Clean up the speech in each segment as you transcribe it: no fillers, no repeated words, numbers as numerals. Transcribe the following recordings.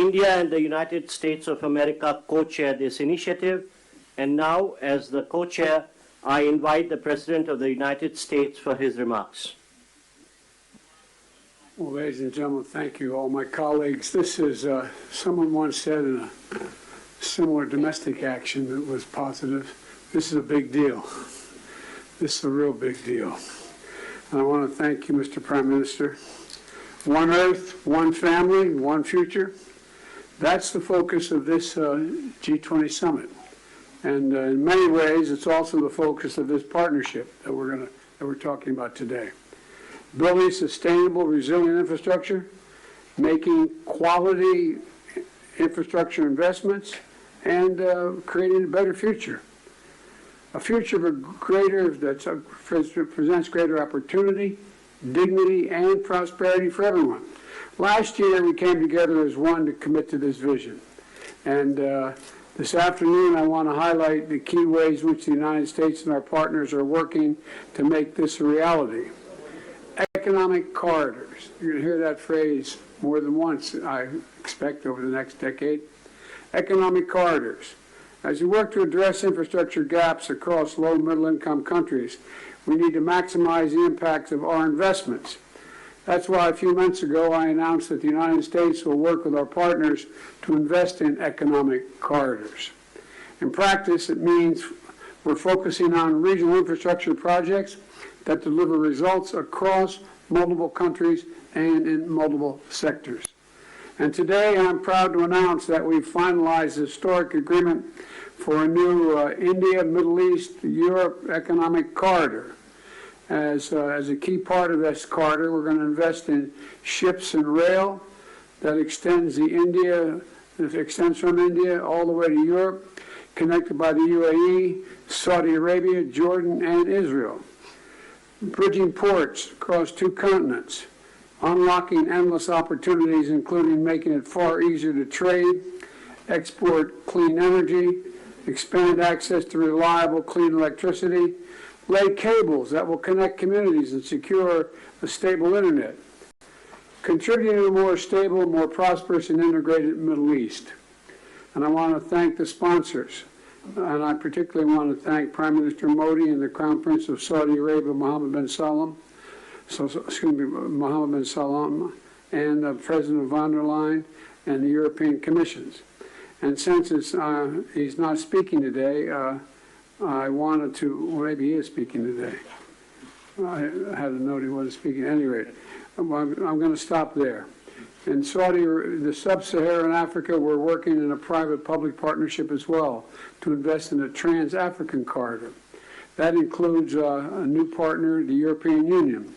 India and the United States of America co-chair this initiative. And now, as the co-chair, I invite the President of the United States for his remarks. Well, ladies and gentlemen, thank you, all my colleagues. This is, someone once said in a similar domestic action that was positive, this is a big deal. This is a real big deal. And I want to thank you, Mr. Prime Minister. One Earth, one family, one future. That's the focus of this G20 Summit. And in many ways, it's also the focus of this partnership that we're talking about today. Building sustainable, resilient infrastructure, making quality infrastructure investments, and creating a better future. A future that presents greater opportunity, dignity, and prosperity for everyone. Last year, we came together as one to commit to this vision. And this afternoon, I want to highlight the key ways in which the United States and our partners are working to make this a reality. Economic corridors. You're going to hear that phrase more than once, I expect, over the next decade. Economic corridors. As we work to address infrastructure gaps across low and middle income countries, we need to maximize the impacts of our investments. That's why a few months ago I announced that the United States will work with our partners to invest in economic corridors. In practice, it means we're focusing on regional infrastructure projects that deliver results across multiple countries and in multiple sectors. And today I'm proud to announce that we've finalized a historic agreement for a new India, Middle East, Europe economic corridor. As a key part of this corridor, we're going to invest in ships and rail that extends from India all the way to Europe, connected by the UAE, Saudi Arabia, Jordan, and Israel. Bridging ports across 2 continents, unlocking endless opportunities, including making it far easier to trade, export clean energy, expand access to reliable, clean electricity, lay cables that will connect communities and secure a stable internet, contributing to a more stable, more prosperous, and integrated Middle East. And I want to thank the sponsors. And I particularly want to thank Prime Minister Modi and the Crown Prince of Saudi Arabia, Mohammed bin Salman, and President von der Leyen and the European Commissions. And since he's not speaking today, I wanted to, well, maybe he is speaking today. I had a note he wasn't speaking. At any rate, I'm going to stop there. In the sub-Saharan Africa, we're working in a private-public partnership as well to invest in a trans-African corridor. That includes a new partner, the European Union.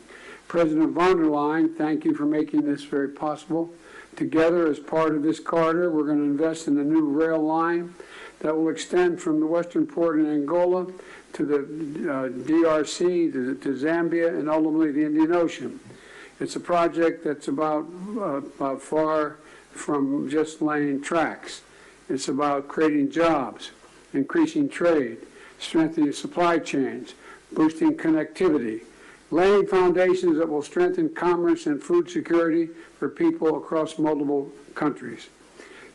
President von der Leyen, thank you for making this very possible. Together, as part of this corridor, we're going to invest in a new rail line that will extend from the western port in Angola to the DRC, to Zambia, and ultimately the Indian Ocean. It's a project that's about far from just laying tracks. It's about creating jobs, increasing trade, strengthening supply chains, boosting connectivity, laying foundations that will strengthen commerce and food security for people across multiple countries.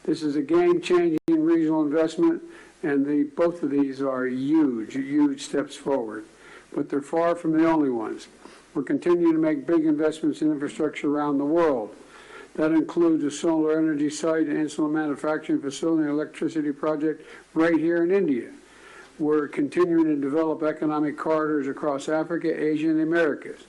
This is a game-changing regional investment, and both of these are huge, huge steps forward. But they're far from the only ones. We're continuing to make big investments in infrastructure around the world. That includes a solar energy site, an insulin manufacturing facility, and electricity project right here in India. We're continuing to develop economic corridors across Africa, Asia, and the Americas.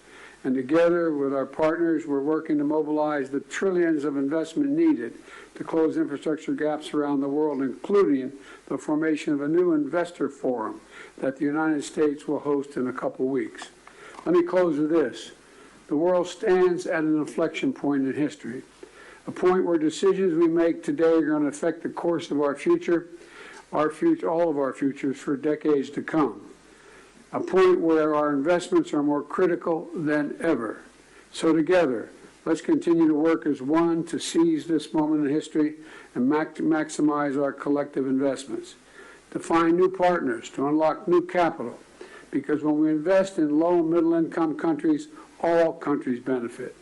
And together with our partners, we're working to mobilize the trillions of investment needed to close infrastructure gaps around the world, including the formation of a new investor forum that the United States will host in a couple weeks. Let me close with this. The world stands at an inflection point in history, a point where decisions we make today are going to affect the course of our future, all of our futures for decades to come. A point where our investments are more critical than ever. So together, let's continue to work as one to seize this moment in history and maximize our collective investments, to find new partners, to unlock new capital, because when we invest in low and middle income countries, all countries benefit.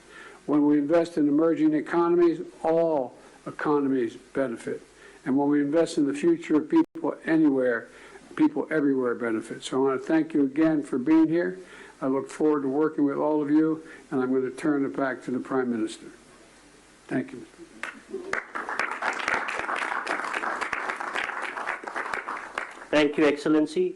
When we invest in emerging economies, all economies benefit. And when we invest in the future of people anywhere, people everywhere benefit. So I want to thank you again for being here. I look forward to working with all of you, and I'm going to turn it back to the Prime Minister. Thank you. Thank you, Excellency.